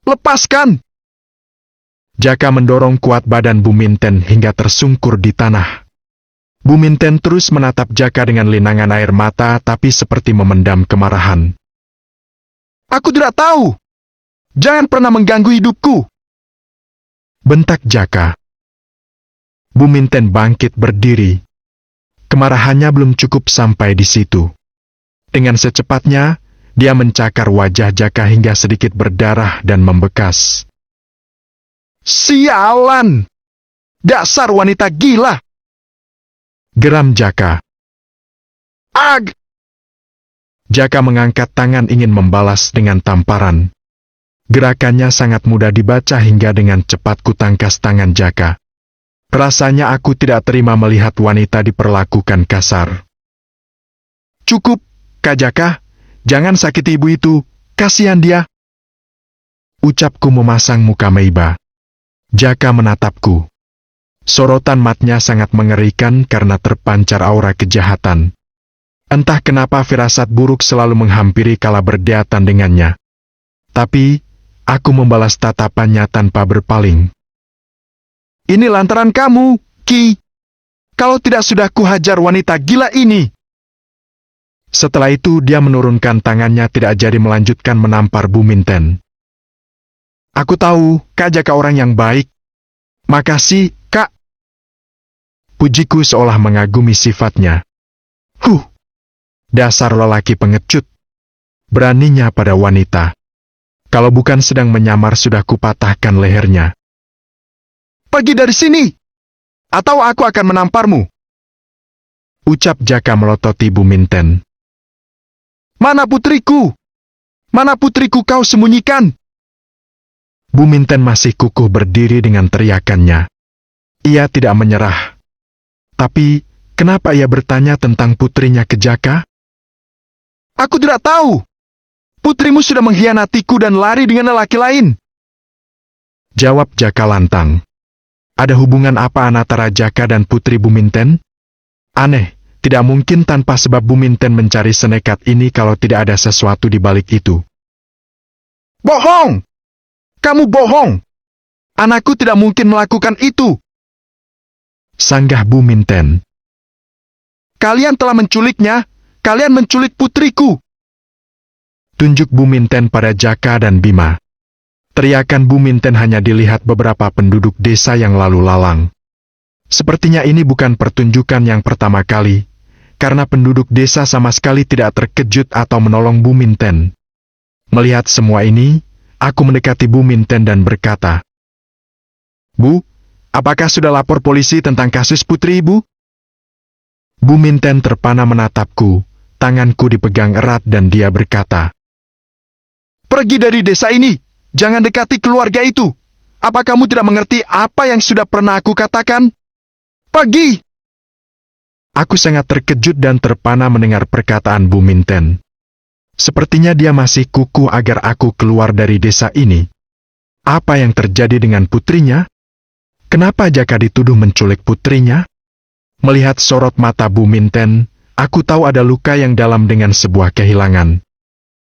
Lepaskan! Jaka mendorong kuat badan Bu Minten hingga tersungkur di tanah. Bu Minten terus menatap Jaka dengan linangan air mata tapi seperti memendam kemarahan. Aku tidak tahu! Jangan pernah mengganggu hidupku! Bentak Jaka. Bu Minten bangkit berdiri. Kemarahannya belum cukup sampai di situ. Dengan secepatnya, dia mencakar wajah Jaka hingga sedikit berdarah dan membekas. Sialan! Dasar wanita gila! Geram Jaka. Ag! Jaka mengangkat tangan ingin membalas dengan tamparan. Gerakannya sangat mudah dibaca hingga dengan cepat kutangkas tangan Jaka. Rasanya aku tidak terima melihat wanita diperlakukan kasar. Cukup, Kak Jaka. Jangan sakiti ibu itu. Kasihan dia. Ucapku memasang muka Meiba. Jaka menatapku. Sorotan matanya sangat mengerikan karena terpancar aura kejahatan. Entah kenapa firasat buruk selalu menghampiri kala berdekatan dengannya. Tapi, aku membalas tatapannya tanpa berpaling. Ini lantaran kamu, Ki. Kalau tidak sudah kuhajar wanita gila ini. Setelah itu dia menurunkan tangannya tidak jadi melanjutkan menampar Bu Minten. Aku tahu, Kak Jaka orang yang baik. Makasih, Kak. Pujiku seolah mengagumi sifatnya. Dasar lelaki pengecut. Beraninya pada wanita. Kalau bukan sedang menyamar sudah kupatahkan lehernya. Pergi dari sini, atau aku akan menamparmu. Ucap Jaka melototi Bu Minten. Mana putriku? Mana putriku kau sembunyikan? Bu Minten masih kukuh berdiri dengan teriakannya. Ia tidak menyerah. Tapi, kenapa ia bertanya tentang putrinya ke Jaka? Aku tidak tahu. Putrimu sudah mengkhianatiku dan lari dengan lelaki lain. Jawab Jaka lantang. Ada hubungan apa antara Jaka dan putri Bu Minten? Aneh, tidak mungkin tanpa sebab Bu Minten mencari senekat ini kalau tidak ada sesuatu di balik itu. Bohong! Kamu bohong! Anakku tidak mungkin melakukan itu! Sanggah Bu Minten. Kalian telah menculiknya, kalian menculik putriku! Tunjuk Bu Minten pada Jaka dan Bima. Teriakan Bu Minten hanya dilihat beberapa penduduk desa yang lalu lalang. Sepertinya ini bukan pertunjukan yang pertama kali, karena penduduk desa sama sekali tidak terkejut atau menolong Bu Minten. Melihat semua ini, aku mendekati Bu Minten dan berkata, Bu, apakah sudah lapor polisi tentang kasus putri ibu? Bu Minten terpana menatapku, tanganku dipegang erat dan dia berkata, Pergi dari desa ini! Jangan dekati keluarga itu. Apa kamu tidak mengerti apa yang sudah pernah aku katakan? Pergi! Aku sangat terkejut dan terpana mendengar perkataan Bu Minten. Sepertinya dia masih kukuh agar aku keluar dari desa ini. Apa yang terjadi dengan putrinya? Kenapa Jaka dituduh menculik putrinya? Melihat sorot mata Bu Minten, aku tahu ada luka yang dalam dengan sebuah kehilangan.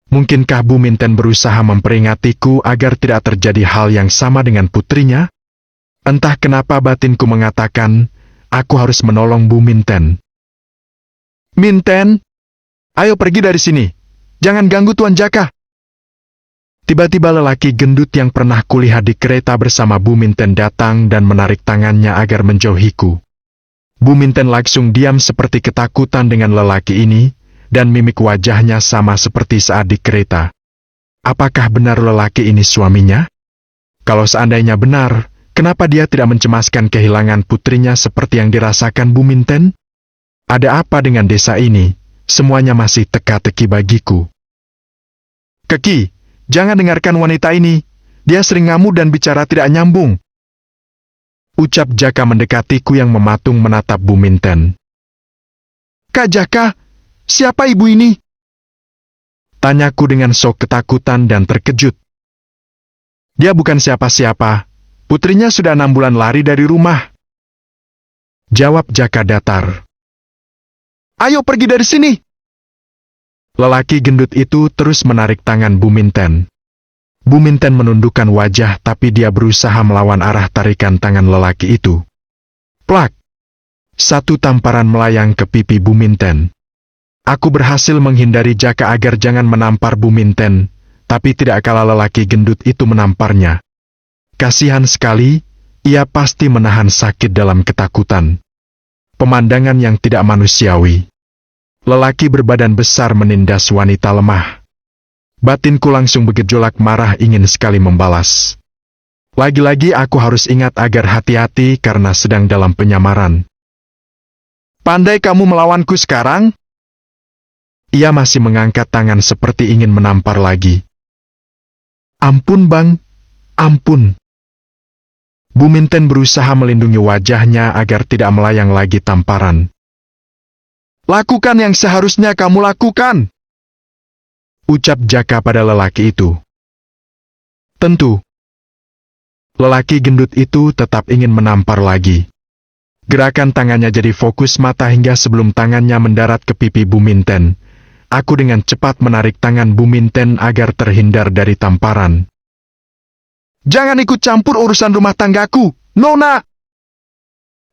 Mungkinkah Bu Minten berusaha memperingatiku agar tidak terjadi hal yang sama dengan putrinya? Entah kenapa batinku mengatakan, aku harus menolong Bu Minten. Minten, ayo pergi dari sini. Jangan ganggu Tuan Jaka. Tiba-tiba lelaki gendut yang pernah kulihat di kereta bersama Bu Minten datang dan menarik tangannya agar menjauhiku. Bu Minten langsung diam seperti ketakutan dengan lelaki ini, dan mimik wajahnya sama seperti saat di kereta. Apakah benar lelaki ini suaminya? Kalau seandainya benar, kenapa dia tidak mencemaskan kehilangan putrinya seperti yang dirasakan Bu Minten? Ada apa dengan desa ini? Semuanya masih teka-teki bagiku. Keki, jangan dengarkan wanita ini. Dia sering ngamuk dan bicara tidak nyambung. Ucap Jaka mendekatiku yang mematung menatap Bu Minten. Kak Jaka, siapa ibu ini? Tanyaku dengan sok ketakutan dan terkejut. Dia bukan siapa-siapa. Putrinya sudah 6 bulan lari dari rumah. Jawab Jaka datar. Ayo pergi dari sini! Lelaki gendut itu terus menarik tangan Bu Minten. Buminten menundukkan wajah tapi dia berusaha melawan arah tarikan tangan lelaki itu. Plak! Satu tamparan melayang ke pipi Buminten. Aku berhasil menghindari Jaka agar jangan menampar Buminten, tapi tidak kalah lelaki gendut itu menamparnya. Kasihan sekali, ia pasti menahan sakit dalam ketakutan. Pemandangan yang tidak manusiawi. Lelaki berbadan besar menindas wanita lemah. Batinku langsung bergejolak marah ingin sekali membalas. Lagi-lagi aku harus ingat agar hati-hati karena sedang dalam penyamaran. Pandai kamu melawanku sekarang? Ia masih mengangkat tangan seperti ingin menampar lagi. Ampun bang, ampun. Buminten berusaha melindungi wajahnya agar tidak melayang lagi tamparan. Lakukan yang seharusnya kamu lakukan, ucap Jaka pada lelaki itu. Tentu. Lelaki gendut itu tetap ingin menampar lagi. Gerakan tangannya jadi fokus mata hingga sebelum tangannya mendarat ke pipi Buminten. Aku dengan cepat menarik tangan Buminten agar terhindar dari tamparan. Jangan ikut campur urusan rumah tanggaku, Nona!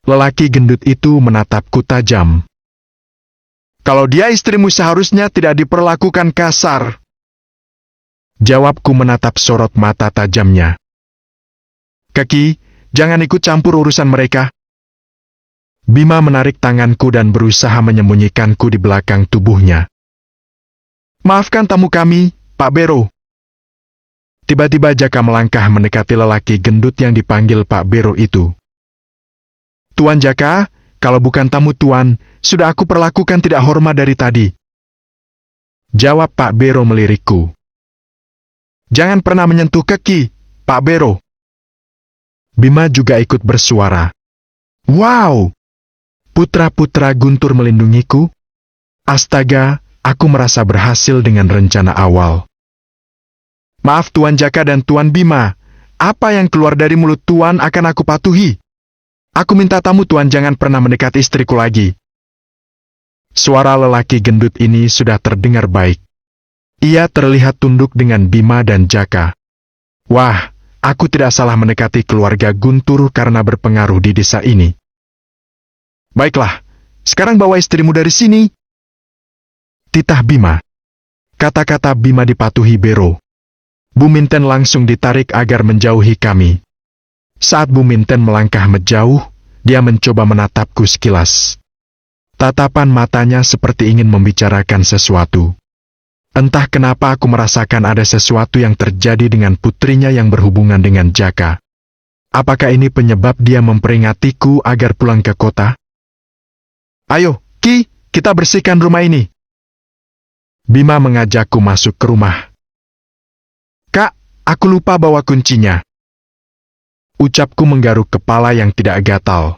Lelaki gendut itu menatapku tajam. Kalau dia istrimu seharusnya tidak diperlakukan kasar. Jawabku menatap sorot mata tajamnya. Kaki, jangan ikut campur urusan mereka. Bima menarik tanganku dan berusaha menyembunyikanku di belakang tubuhnya. Maafkan tamu kami, Pak Bero. Tiba-tiba Jaka melangkah mendekati lelaki gendut yang dipanggil Pak Bero itu. Tuan Jaka, kalau bukan tamu Tuan, sudah aku perlakukan tidak hormat dari tadi. Jawab Pak Bero melirikku. Jangan pernah menyentuh kaki, Pak Bero. Bima juga ikut bersuara. Wow! Putra-putra Guntur melindungiku? Astaga, aku merasa berhasil dengan rencana awal. Maaf Tuan Jaka dan Tuan Bima, apa yang keluar dari mulut Tuan akan aku patuhi. Aku minta tamu Tuan jangan pernah mendekati istriku lagi. Suara lelaki gendut ini sudah terdengar baik. Ia terlihat tunduk dengan Bima dan Jaka. Wah, aku tidak salah mendekati keluarga Guntur karena berpengaruh di desa ini. Baiklah, sekarang bawa istrimu dari sini. Titah Bima. Kata-kata Bima dipatuhi Bero. Buminten langsung ditarik agar menjauhi kami. Saat Buminten melangkah menjauh, dia mencoba menatapku sekilas. Tatapan matanya seperti ingin membicarakan sesuatu. Entah kenapa aku merasakan ada sesuatu yang terjadi dengan putrinya yang berhubungan dengan Jaka. Apakah ini penyebab dia memperingatiku agar pulang ke kota? Ayo, Ki, kita bersihkan rumah ini. Bima mengajakku masuk ke rumah. Kak, aku lupa bawa kuncinya. Ucapku menggaruk kepala yang tidak gatal.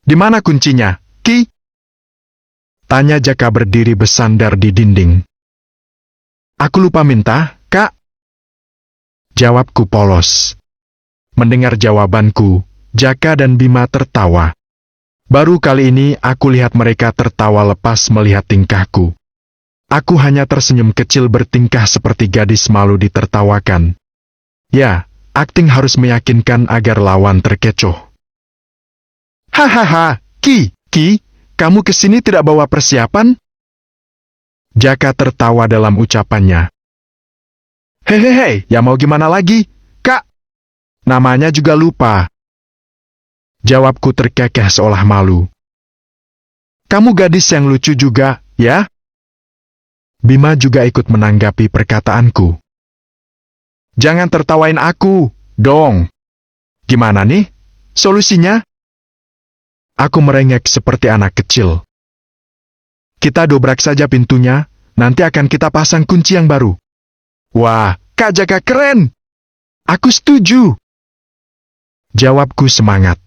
Di mana kuncinya, Ki? Tanya Jaka berdiri bersandar di dinding. Aku lupa minta, Kak. Jawabku polos. Mendengar jawabanku, Jaka dan Bima tertawa. Baru kali ini aku lihat mereka tertawa lepas melihat tingkahku. Aku hanya tersenyum kecil bertingkah seperti gadis malu ditertawakan. Ya, akting harus meyakinkan agar lawan terkecoh. Hahaha, Ki, kamu kesini tidak bawa persiapan? Jaka tertawa dalam ucapannya. Hehehe, ya mau gimana lagi, Kak? Namanya juga lupa. Jawabku terkekeh seolah malu. Kamu gadis yang lucu juga, ya? Bima juga ikut menanggapi perkataanku. Jangan tertawain aku, dong. Gimana nih? Solusinya? Aku merengek seperti anak kecil. Kita dobrak saja pintunya, nanti akan kita pasang kunci yang baru. Wah, Kak Jaka keren. Aku setuju. Jawabku semangat.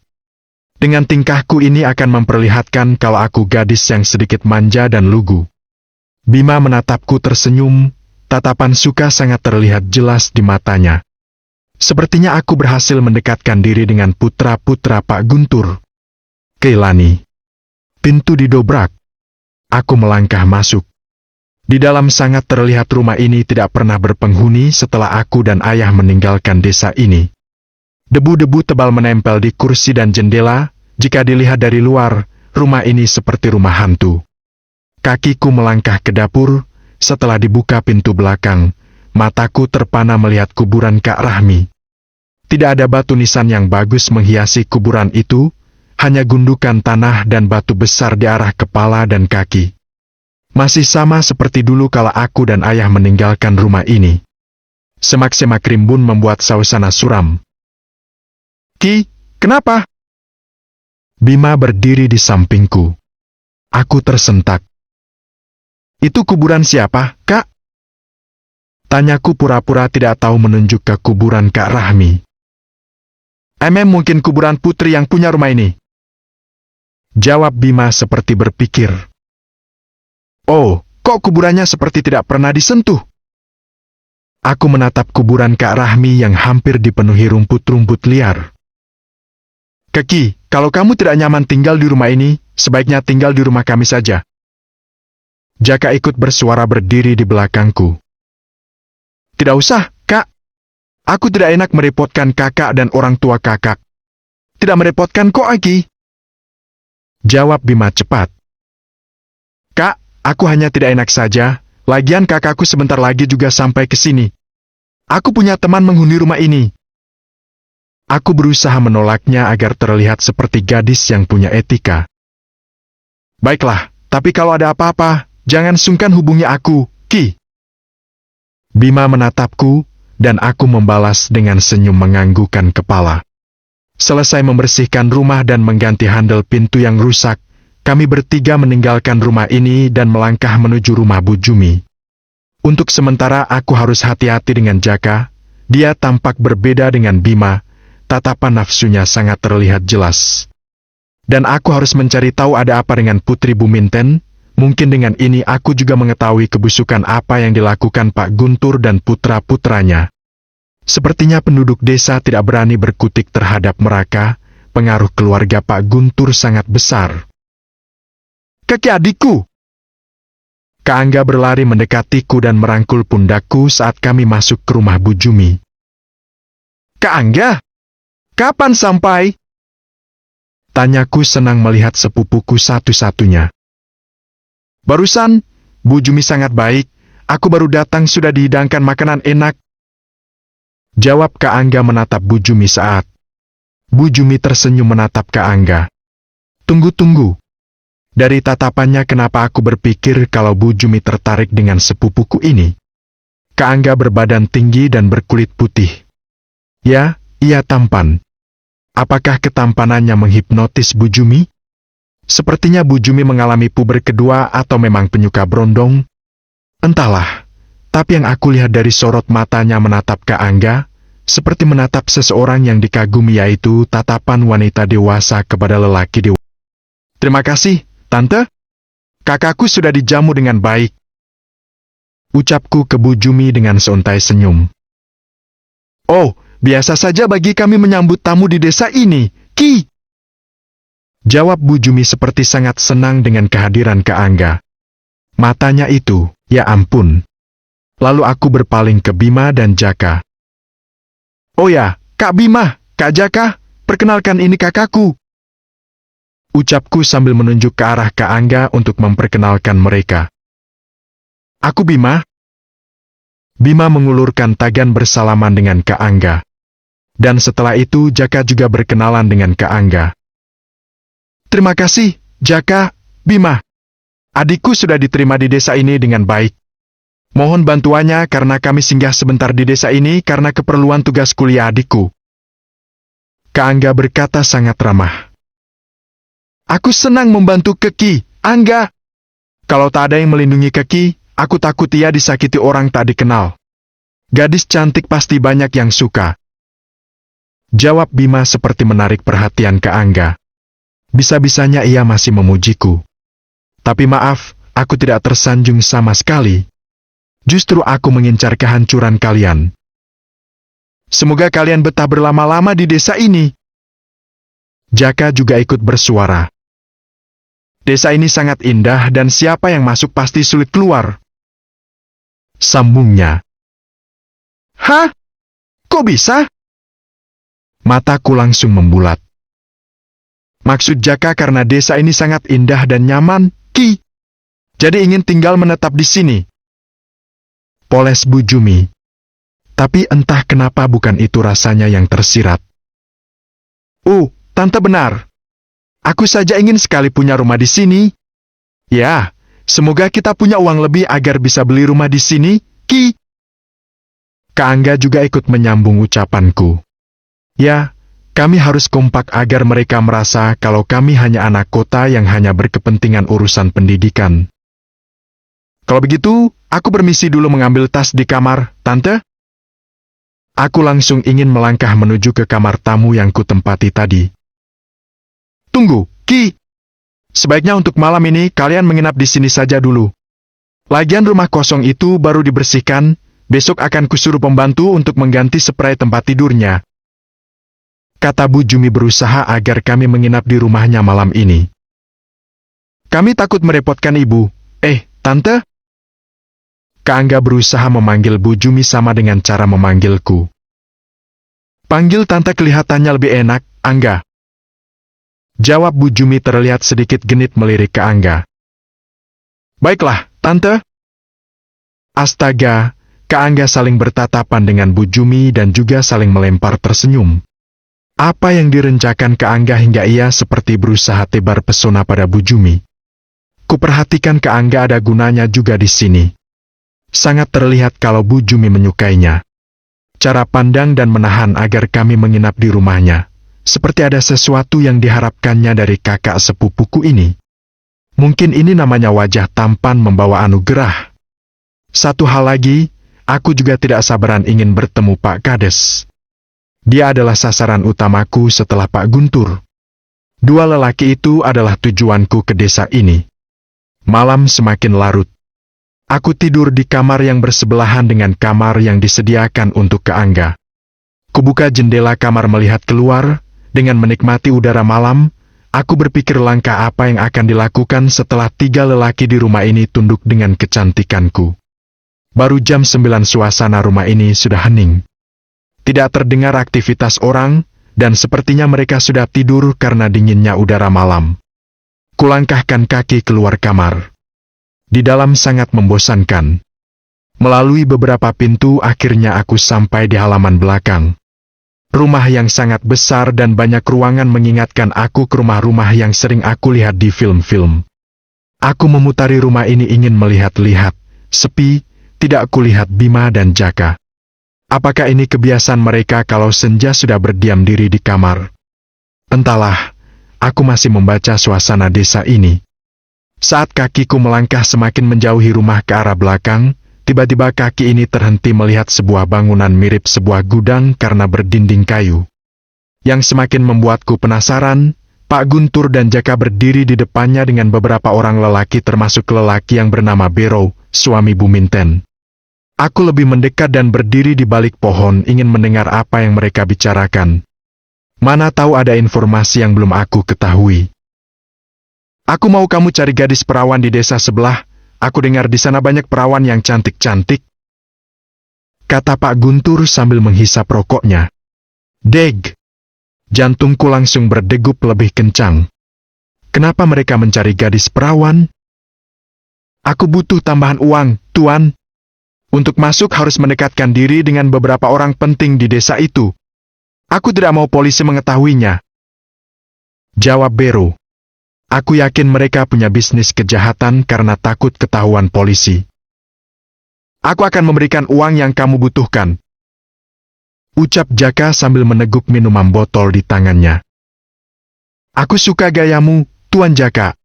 Dengan tingkahku ini akan memperlihatkan kalau aku gadis yang sedikit manja dan lugu. Bima menatapku tersenyum, tatapan suka sangat terlihat jelas di matanya. Sepertinya aku berhasil mendekatkan diri dengan putra-putra Pak Guntur. Keilani. Pintu didobrak. Aku melangkah masuk. Di dalam sangat terlihat rumah ini tidak pernah berpenghuni setelah aku dan ayah meninggalkan desa ini. Debu-debu tebal menempel di kursi dan jendela. Jika dilihat dari luar, rumah ini seperti rumah hantu. Kakiku melangkah ke dapur. Setelah dibuka pintu belakang, mataku terpana melihat kuburan Kak Rahmi. Tidak ada batu nisan yang bagus menghiasi kuburan itu, hanya gundukan tanah dan batu besar di arah kepala dan kaki. Masih sama seperti dulu kala aku dan ayah meninggalkan rumah ini. Semak-semak rimbun membuat suasana suram. Ki, kenapa? Bima berdiri di sampingku. Aku tersentak. Itu kuburan siapa, Kak? Tanyaku pura-pura tidak tahu menunjuk ke kuburan Kak Rahmi. Mungkin kuburan putri yang punya rumah ini. Jawab Bima seperti berpikir. Oh, kok kuburannya seperti tidak pernah disentuh? Aku menatap kuburan Kak Rahmi yang hampir dipenuhi rumput-rumput liar. Keki, kalau kamu tidak nyaman tinggal di rumah ini, sebaiknya tinggal di rumah kami saja. Jaka ikut bersuara berdiri di belakangku. Tidak usah, Kak. Aku tidak enak merepotkan kakak dan orang tua kakak. Tidak merepotkan kok, Aki. Jawab Bima cepat. Kak, aku hanya tidak enak saja, lagian kakakku sebentar lagi juga sampai ke sini. Aku punya teman menghuni rumah ini. Aku berusaha menolaknya agar terlihat seperti gadis yang punya etika. Baiklah, tapi kalau ada apa-apa, jangan sungkan hubungi aku, Ki. Bima menatapku, dan aku membalas dengan senyum menganggukkan kepala. Selesai membersihkan rumah dan mengganti handle pintu yang rusak, kami bertiga meninggalkan rumah ini dan melangkah menuju rumah Bu Jumi. Untuk sementara aku harus hati-hati dengan Jaka, dia tampak berbeda dengan Bima, tatapan nafsunya sangat terlihat jelas. Dan aku harus mencari tahu ada apa dengan Putri Buminten, mungkin dengan ini aku juga mengetahui kebusukan apa yang dilakukan Pak Guntur dan putra-putranya. Sepertinya penduduk desa tidak berani berkutik terhadap mereka, pengaruh keluarga Pak Guntur sangat besar. Kaki adikku! Kak Angga berlari mendekatiku dan merangkul pundakku saat kami masuk ke rumah Bu Jumi. Kak Angga, kapan sampai? Tanyaku senang melihat sepupuku satu-satunya. Barusan, Bu Jumi sangat baik, aku baru datang sudah dihidangkan makanan enak. Jawab Kak Angga menatap Bu Jumi saat. Bu Jumi tersenyum menatap Kak Angga. Tunggu-tunggu. Dari tatapannya kenapa aku berpikir kalau Bu Jumi tertarik dengan sepupuku ini. Kak Angga berbadan tinggi dan berkulit putih. Ya, ia tampan. Apakah ketampanannya menghipnotis Bu Jumi? Sepertinya Bu Jumi mengalami puber kedua atau memang penyuka brondong. Entahlah, tapi yang aku lihat dari sorot matanya menatap Kak Angga, seperti menatap seseorang yang dikagumi yaitu tatapan wanita dewasa kepada lelaki dewasa. Terima kasih, Tante. Kakakku sudah dijamu dengan baik. Ucapku ke Bu Jumi dengan seuntai senyum. Oh, biasa saja bagi kami menyambut tamu di desa ini, Ki. Jawab Bu Jumi seperti sangat senang dengan kehadiran Kak Angga. Matanya itu, ya ampun. Lalu aku berpaling ke Bima dan Jaka. Oh ya, Kak Bima, Kak Jaka, perkenalkan ini kakakku. Ucapku sambil menunjuk ke arah Kak Angga untuk memperkenalkan mereka. Aku Bima. Bima mengulurkan tangan bersalaman dengan Kak Angga. Dan setelah itu Jaka juga berkenalan dengan Kak Angga. Terima kasih, Jaka, Bima. Adikku sudah diterima di desa ini dengan baik. Mohon bantuannya karena kami singgah sebentar di desa ini karena keperluan tugas kuliah adikku. Kak Angga berkata sangat ramah. Aku senang membantu Keki, Angga. Kalau tak ada yang melindungi Keki, aku takut ia disakiti orang tak dikenal. Gadis cantik pasti banyak yang suka. Jawab Bima seperti menarik perhatian Kak Angga. Bisa-bisanya ia masih memujiku. Tapi maaf, aku tidak tersanjung sama sekali. Justru aku mengincar kehancuran kalian. Semoga kalian betah berlama-lama di desa ini. Jaka juga ikut bersuara. Desa ini sangat indah dan siapa yang masuk pasti sulit keluar. Sambungnya. Hah? Kok bisa? Mataku langsung membulat. Maksud Jaka karena desa ini sangat indah dan nyaman, Ki. Jadi ingin tinggal menetap di sini. Poles Bu Jumi. Tapi entah kenapa bukan itu rasanya yang tersirat. Tante benar. Aku saja ingin sekali punya rumah di sini. Ya, semoga kita punya uang lebih agar bisa beli rumah di sini, Ki. Kak Angga juga ikut menyambung ucapanku. Ya, kami harus kompak agar mereka merasa kalau kami hanya anak kota yang hanya berkepentingan urusan pendidikan. Kalau begitu, aku permisi dulu mengambil tas di kamar, Tante. Aku langsung ingin melangkah menuju ke kamar tamu yang kutempati tadi. Tunggu, Ki. Sebaiknya untuk malam ini kalian menginap di sini saja dulu. Lagian rumah kosong itu baru dibersihkan, besok akan kusuruh pembantu untuk mengganti spray tempat tidurnya. Kata Bu Jumi berusaha agar kami menginap di rumahnya malam ini. Kami takut merepotkan ibu. Tante? Kak Angga berusaha memanggil Bu Jumi sama dengan cara memanggilku. Panggil Tante kelihatannya lebih enak, Angga. Jawab Bu Jumi terlihat sedikit genit melirik ke Angga. Baiklah, Tante. Astaga, Kak Angga saling bertatapan dengan Bu Jumi dan juga saling melempar tersenyum. Apa yang direncanakan Kak Angga hingga ia seperti berusaha tebar pesona pada Bu Jumi. Kuperhatikan Kak Angga ada gunanya juga di sini. Sangat terlihat kalau Bu Jumi menyukainya. Cara pandang dan menahan agar kami menginap di rumahnya. Seperti ada sesuatu yang diharapkannya dari kakak sepupuku ini. Mungkin ini namanya wajah tampan membawa anugerah. Satu hal lagi, aku juga tidak sabaran ingin bertemu Pak Kades. Dia adalah sasaran utamaku setelah Pak Guntur. Dua lelaki itu adalah tujuanku ke desa ini. Malam semakin larut. Aku tidur di kamar yang bersebelahan dengan kamar yang disediakan untuk Kak Angga. Kubuka jendela kamar melihat keluar, dengan menikmati udara malam, aku berpikir langkah apa yang akan dilakukan setelah tiga lelaki di rumah ini tunduk dengan kecantikanku. Baru jam 9 suasana rumah ini sudah hening. Tidak terdengar aktivitas orang, dan sepertinya mereka sudah tidur karena dinginnya udara malam. Kulangkahkan kaki keluar kamar. Di dalam sangat membosankan. Melalui beberapa pintu akhirnya aku sampai di halaman belakang. Rumah yang sangat besar dan banyak ruangan mengingatkan aku ke rumah-rumah yang sering aku lihat di film-film. Aku memutari rumah ini ingin melihat-lihat, sepi, tidak kulihat Bima dan Jaka. Apakah ini kebiasaan mereka kalau senja sudah berdiam diri di kamar? Entahlah, aku masih membaca suasana desa ini. Saat kakiku melangkah semakin menjauhi rumah ke arah belakang, tiba-tiba kaki ini terhenti melihat sebuah bangunan mirip sebuah gudang karena berdinding kayu. Yang semakin membuatku penasaran, Pak Guntur dan Jaka berdiri di depannya dengan beberapa orang lelaki termasuk lelaki yang bernama Bero, suami Bu Minten. Aku lebih mendekat dan berdiri di balik pohon ingin mendengar apa yang mereka bicarakan. Mana tahu ada informasi yang belum aku ketahui. Aku mau kamu cari gadis perawan di desa sebelah. Aku dengar di sana banyak perawan yang cantik-cantik. Kata Pak Guntur sambil menghisap rokoknya. Deg. Jantungku langsung berdegup lebih kencang. Kenapa mereka mencari gadis perawan? Aku butuh tambahan uang, Tuan. Untuk masuk harus mendekatkan diri dengan beberapa orang penting di desa itu. Aku tidak mau polisi mengetahuinya. Jawab Bero. Aku yakin mereka punya bisnis kejahatan karena takut ketahuan polisi. Aku akan memberikan uang yang kamu butuhkan. Ucap Jaka sambil meneguk minuman botol di tangannya. Aku suka gayamu, Tuan Jaka.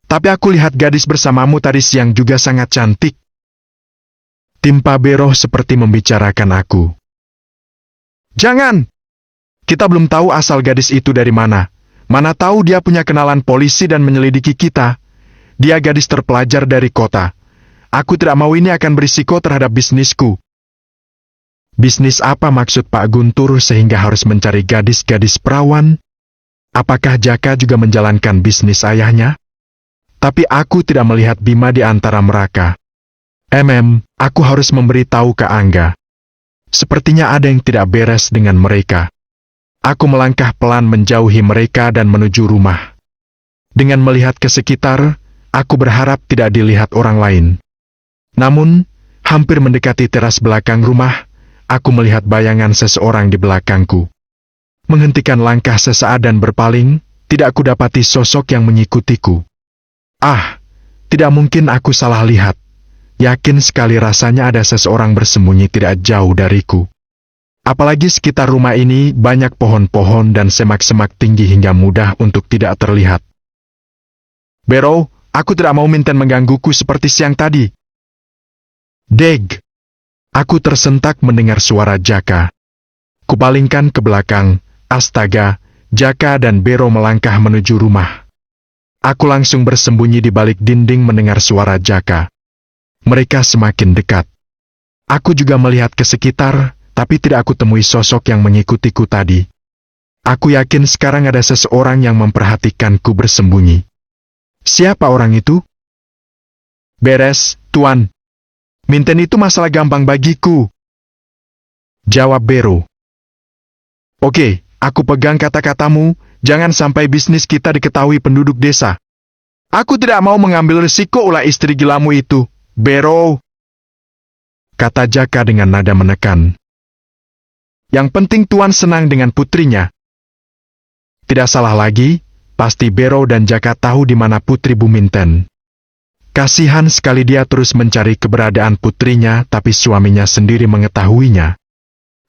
Tapi aku lihat gadis bersamamu tadi siang juga sangat cantik. Timpa Bero seperti membicarakan aku. Jangan! Kita belum tahu asal gadis itu dari mana. Mana tahu dia punya kenalan polisi dan menyelidiki kita. Dia gadis terpelajar dari kota. Aku tidak mau ini akan berisiko terhadap bisnisku. Bisnis apa maksud Pak Guntur sehingga harus mencari gadis-gadis perawan? Apakah Jaka juga menjalankan bisnis ayahnya? Tapi aku tidak melihat Bima di antara mereka. Aku harus memberitahu ke Angga. Sepertinya ada yang tidak beres dengan mereka. Aku melangkah pelan menjauhi mereka dan menuju rumah. Dengan melihat ke sekitar, aku berharap tidak dilihat orang lain. Namun, hampir mendekati teras belakang rumah, aku melihat bayangan seseorang di belakangku. Menghentikan langkah sesaat dan berpaling, tidak kudapati sosok yang mengikutiku. Ah, tidak mungkin aku salah lihat. Yakin sekali rasanya ada seseorang bersembunyi tidak jauh dariku. Apalagi sekitar rumah ini banyak pohon-pohon dan semak-semak tinggi hingga mudah untuk tidak terlihat. Bero, aku tidak mau Minten menggangguku seperti siang tadi. Deg! Aku tersentak mendengar suara Jaka. Kupalingkan ke belakang, astaga, Jaka dan Bero melangkah menuju rumah. Aku langsung bersembunyi di balik dinding mendengar suara Jaka. Mereka semakin dekat. Aku juga melihat ke sekitar, tapi tidak aku temui sosok yang mengikutiku tadi. Aku yakin sekarang ada seseorang yang memperhatikanku bersembunyi. Siapa orang itu? Beres, Tuan. Minten itu masalah gampang bagiku. Jawab Bero. Oke, aku pegang kata-katamu, jangan sampai bisnis kita diketahui penduduk desa. Aku tidak mau mengambil risiko ulah istri gilamu itu. Bero, kata Jaka dengan nada menekan. Yang penting Tuan senang dengan putrinya. Tidak salah lagi, pasti Bero dan Jaka tahu di mana putri Buminten. Kasihan sekali dia terus mencari keberadaan putrinya, tapi suaminya sendiri mengetahuinya.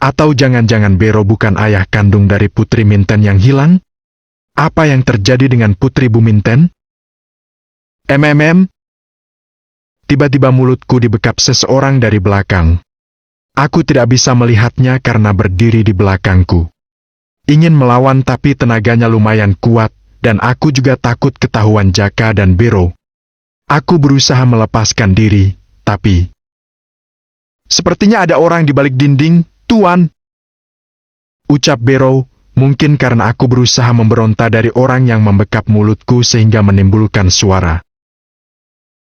Atau jangan-jangan Bero bukan ayah kandung dari putri Minten yang hilang? Apa yang terjadi dengan putri Buminten? Tiba-tiba mulutku dibekap seseorang dari belakang. Aku tidak bisa melihatnya karena berdiri di belakangku. Ingin melawan tapi tenaganya lumayan kuat, dan aku juga takut ketahuan Jaka dan Bero. Aku berusaha melepaskan diri, tapi... Sepertinya ada orang di balik dinding, Tuan. Ucap Bero, mungkin karena aku berusaha memberontak dari orang yang membekap mulutku sehingga menimbulkan suara.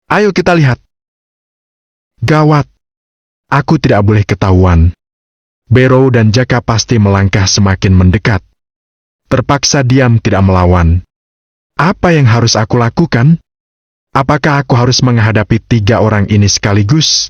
Ayo kita lihat. Gawat. Aku tidak boleh ketahuan. Bero dan Jaka pasti melangkah semakin mendekat. Terpaksa diam tidak melawan. Apa yang harus aku lakukan? Apakah aku harus menghadapi 3 orang ini sekaligus?